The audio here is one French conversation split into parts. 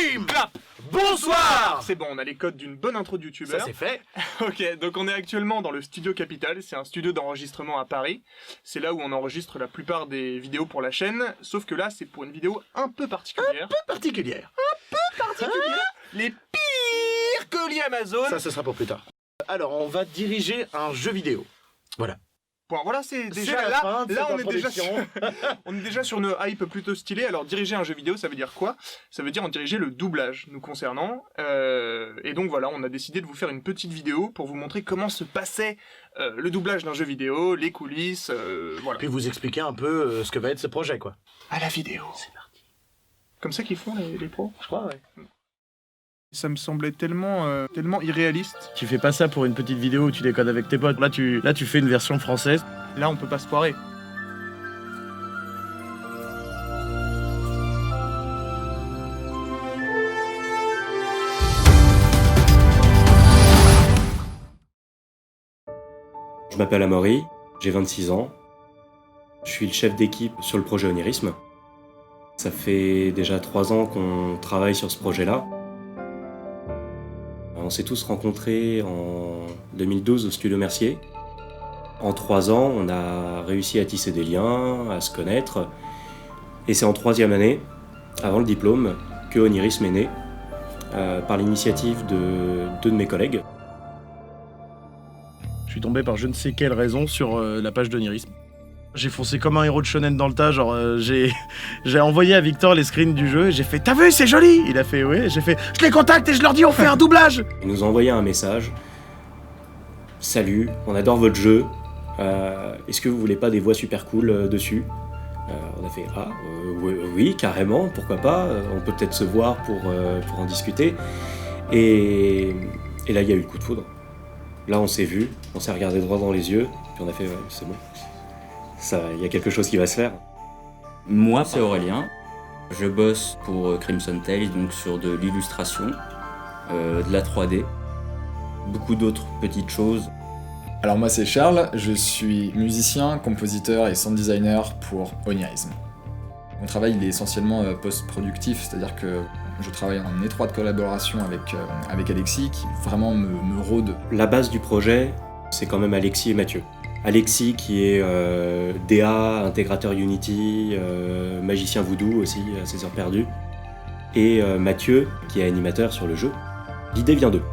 Bim Clap. Bonsoir. C'est bon, on a les codes d'une bonne intro de youtubeur. Ça c'est fait. Ok, donc on est actuellement dans le Studio Capital, c'est un studio d'enregistrement à Paris. C'est là où on enregistre la plupart des vidéos pour la chaîne, sauf que là c'est pour une vidéo un peu particulière. Particulière. Les pires colis Amazon. Ça, ce sera pour plus tard. Alors, on va diriger un jeu vidéo. Voilà. Bon, voilà, c'est déjà C'est la là, fin de là cette on est déjà introduction. on est déjà sur une hype plutôt stylée. Alors diriger un jeu vidéo, ça veut dire quoi? Ça veut dire en diriger le doublage nous concernant. Et donc voilà, on a décidé de vous faire une petite vidéo pour vous montrer comment se passait le doublage d'un jeu vidéo, les coulisses, voilà. Puis vous expliquer un peu ce que va être ce projet, quoi. À la vidéo. C'est parti. Comme ça qu'ils font les pros. Je crois, ouais. Ça me semblait tellement irréaliste. Tu fais pas ça pour une petite vidéo où tu déconnes avec tes potes. Là, tu fais une version française. Là, on peut pas se foirer. Je m'appelle Amaury, j'ai 26 ans. Je suis le chef d'équipe sur le projet Onirisme. Ça fait déjà 3 ans qu'on travaille sur ce projet-là. On s'est tous rencontrés en 2012 au Studio Mercier. En 3 ans, on a réussi à tisser des liens, à se connaître. Et c'est en 3e année, avant le diplôme, que Onirisme est né, par l'initiative de 2 de mes collègues. Je suis tombé par je ne sais quelle raison sur la page d'Onirisme. J'ai foncé comme un héros de shonen dans le tas, genre j'ai envoyé à Victor les screens du jeu et j'ai fait « T'as vu, c'est joli !» Il a fait « Oui », j'ai fait « Je les contacte et je leur dis on fait un doublage !» Ils nous ont envoyé un message. « Salut, on adore votre jeu. Est-ce que vous voulez pas des voix super cool dessus ?» On a fait « Ah, oui, carrément, pourquoi pas, on peut peut-être se voir pour en discuter. » Et là, il y a eu le coup de foudre. Là, on s'est vu, on s'est regardé droit dans les yeux, puis on a fait « Ouais, c'est bon. Il y a quelque chose qui va se faire. » Moi, c'est Aurélien. Je bosse pour Crimson Tales, donc sur de l'illustration, de la 3D, beaucoup d'autres petites choses. Alors moi c'est Charles, je suis musicien, compositeur et sound designer pour Onirisme. Mon travail il est essentiellement post-productif, c'est-à-dire que je travaille en étroite collaboration avec Alexis qui vraiment me rôde. La base du projet, c'est quand même Alexis et Mathieu. Alexis qui est DA, intégrateur Unity, magicien voodoo aussi à ses heures perdues. Et Mathieu qui est animateur sur le jeu. L'idée vient d'eux.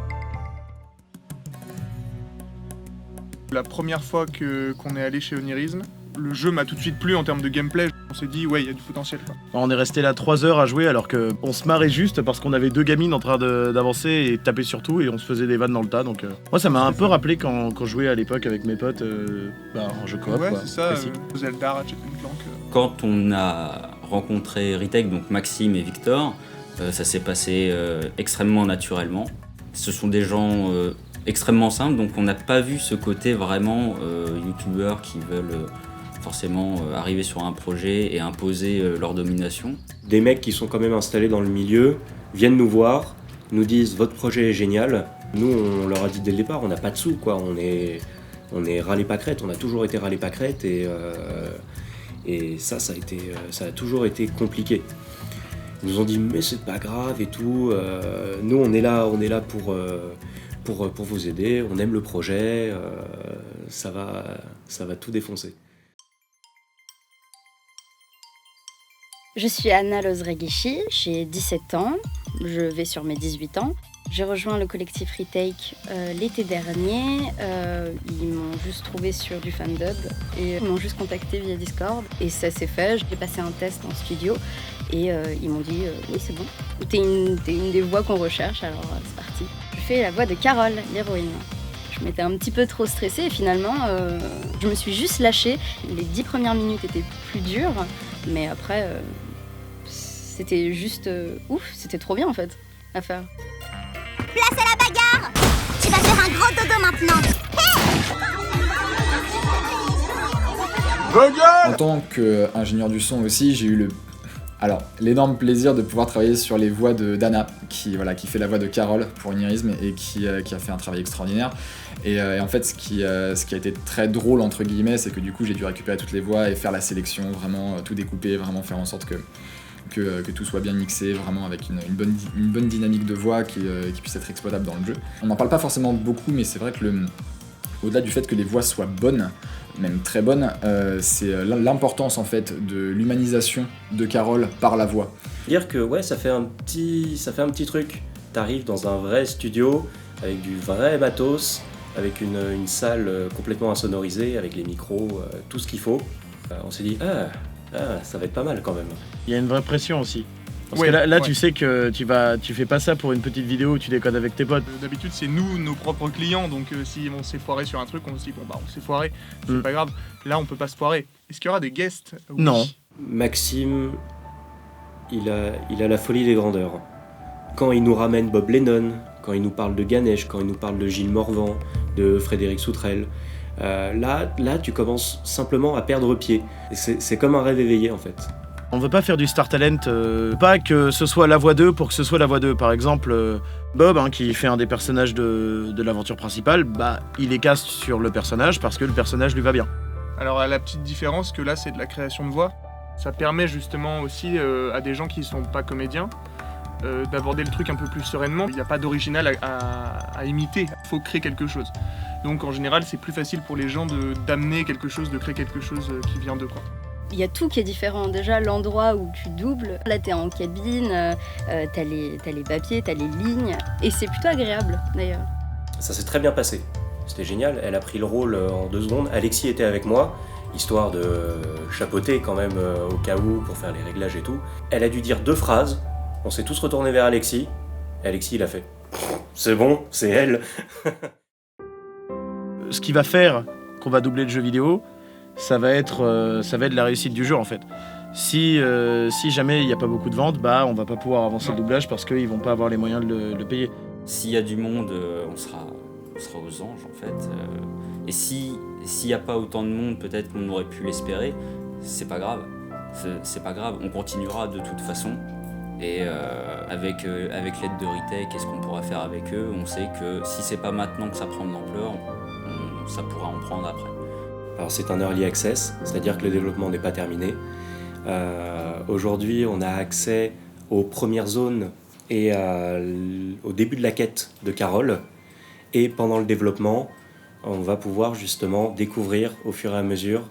La première fois qu'on est allé chez Onirisme, le jeu m'a tout de suite plu en termes de gameplay. On s'est dit ouais, il y a du potentiel, quoi. On est resté là 3 heures à jouer alors qu'on se marrait juste parce qu'on avait 2 gamines en train d'avancer et de taper sur tout et on se faisait des vannes dans le tas. Donc moi ça m'a un peu rappelé quand je jouais à l'époque avec mes potes en jeu coop. Ouais, quoi, c'est ça, classique. Zelda, Ratchet & Clank. Quand on a rencontré Retech, donc Maxime et Victor, ça s'est passé extrêmement naturellement. Ce sont des gens extrêmement simples, donc on n'a pas vu ce côté vraiment youtubeurs qui veulent forcément arriver sur un projet et imposer leur domination. Des mecs qui sont quand même installés dans le milieu viennent nous voir, nous disent votre projet est génial. Nous on leur a dit dès le départ, on n'a pas de sous quoi, on est râlé pâquerette, on a toujours été râlé pâquerette et ça a toujours été compliqué. Ils nous ont dit mais c'est pas grave et tout, nous on est là pour vous aider, on aime le projet, ça va tout défoncer. Je suis Anna Lozreguichi, j'ai 17 ans, je vais sur mes 18 ans. J'ai rejoint le collectif Retake l'été dernier, ils m'ont juste trouvé sur du fandub et ils m'ont juste contacté via Discord et ça s'est fait, j'ai passé un test en studio et ils m'ont dit oui c'est bon, t'es une des voix qu'on recherche alors c'est parti. Je fais la voix de Carole, l'héroïne. Je m'étais un petit peu trop stressée et finalement je me suis juste lâchée. Les 10 premières minutes étaient plus dures mais après c'était juste ouf, c'était trop bien en fait à faire. Place à la bagarre! Tu vas faire un gros dodo maintenant! En tant qu'ingénieur du son aussi, j'ai eu l'énorme plaisir de pouvoir travailler sur les voix d'Anna, qui fait la voix de Carole pour Onirisme et qui a fait un travail extraordinaire. Et en fait, ce qui a été très drôle, entre guillemets, c'est que du coup, j'ai dû récupérer toutes les voix et faire la sélection, vraiment tout découper, vraiment faire en sorte que que tout soit bien mixé, vraiment avec une bonne dynamique de voix qui puisse être exploitable dans le jeu. On n'en parle pas forcément beaucoup, mais c'est vrai que au-delà du fait que les voix soient bonnes, même très bonnes, c'est l'importance en fait de l'humanisation de Carole par la voix. Dire que ouais, ça fait un petit truc. T'arrives dans un vrai studio avec du vrai matos, avec une salle complètement insonorisée, avec les micros, tout ce qu'il faut. On s'est dit ça va être pas mal quand même. Il y a une vraie pression aussi. Parce Ouais, que là ouais. tu sais que tu fais pas ça pour une petite vidéo où tu déconnes avec tes potes. D'habitude, c'est nous, nos propres clients, donc si on s'est foiré sur un truc, on se dit bon bah on s'est foiré, c'est pas grave. Là, on peut pas se foirer. Est-ce qu'il y aura des guests? Oui. Non. Maxime, il a la folie des grandeurs. Quand il nous ramène Bob Lennon, quand il nous parle de Ganesh, quand il nous parle de Gilles Morvan, de Frédéric Soutrel, là tu commences simplement à perdre pied. Et c'est comme un rêve éveillé en fait. On veut pas faire du Star Talent, pas que ce soit la voix 2 pour que ce soit la voix 2. Par exemple, Bob, qui fait un des personnages de l'aventure principale, il est cast sur le personnage parce que le personnage lui va bien. Alors, la petite différence que là, c'est de la création de voix. Ça permet justement aussi à des gens qui sont pas comédiens d'aborder le truc un peu plus sereinement. Il n'y a pas d'original à imiter, il faut créer quelque chose. Donc en général, c'est plus facile pour les gens d'amener quelque chose, de créer quelque chose qui vient d'eux, quoi. Il y a tout qui est différent. Déjà, l'endroit où tu doubles, là t'es en cabine, t'as les papiers, t'as les lignes, et c'est plutôt agréable d'ailleurs. Ça s'est très bien passé. C'était génial, elle a pris le rôle en 2 secondes. Alexis était avec moi, histoire de chapeauter quand même au cas où pour faire les réglages et tout. Elle a dû dire 2 phrases, on s'est tous retournés vers Alexis. Et Alexis il a fait « C'est bon, c'est elle !» Ce qui va faire qu'on va doubler le jeu vidéo, ça va être la réussite du jeu en fait. Si jamais il n'y a pas beaucoup de ventes, on va pas pouvoir avancer le doublage parce qu'ils vont pas avoir les moyens de le payer. S'il y a du monde, on sera aux anges en fait. Et s'il n'y a pas autant de monde, peut-être qu'on aurait pu l'espérer, c'est pas grave. C'est pas grave, on continuera de toute façon. Et avec l'aide de Retake et ce qu'on pourra faire avec eux, on sait que si c'est pas maintenant que ça prend de l'ampleur, ça pourra en prendre après. Alors c'est un early access, c'est-à-dire que le développement n'est pas terminé. Aujourd'hui, on a accès aux premières zones et au début de la quête de Carole. Et pendant le développement, on va pouvoir justement découvrir au fur et à mesure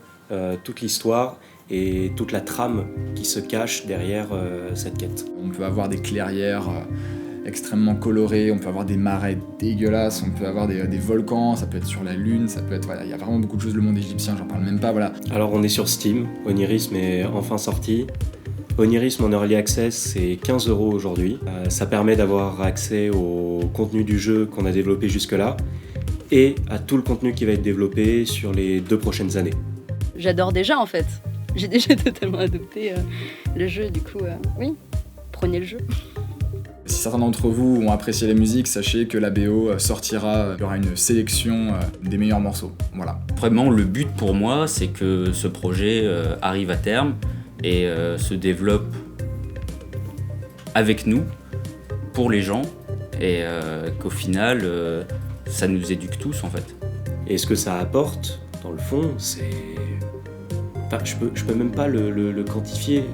toute l'histoire et toute la trame qui se cache derrière cette quête. On peut avoir des clairières extrêmement colorées, on peut avoir des marais dégueulasses, on peut avoir des volcans, ça peut être sur la lune, ça peut être... Voilà, il y a vraiment beaucoup de choses, le monde égyptien, j'en parle même pas, voilà. Alors on est sur Steam, Onirism est enfin sorti. Onirism en Early Access, c'est 15 € aujourd'hui. Ça permet d'avoir accès au contenu du jeu qu'on a développé jusque-là et à tout le contenu qui va être développé sur les 2 prochaines années. J'adore déjà en fait. J'ai déjà totalement adopté le jeu, du coup, oui, prenez le jeu. Si certains d'entre vous ont apprécié la musique, sachez que la BO sortira, il y aura une sélection des meilleurs morceaux, voilà. Vraiment, le but pour moi, c'est que ce projet arrive à terme et se développe avec nous, pour les gens, et qu'au final, ça nous éduque tous en fait. Et ce que ça apporte, dans le fond, c'est... Enfin, je peux même pas le quantifier.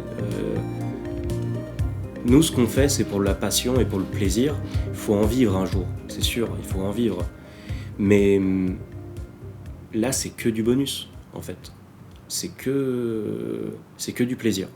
Nous, ce qu'on fait, c'est pour la passion et pour le plaisir. Il faut en vivre un jour, c'est sûr, il faut en vivre. Mais là, c'est que du bonus, en fait. C'est que du plaisir.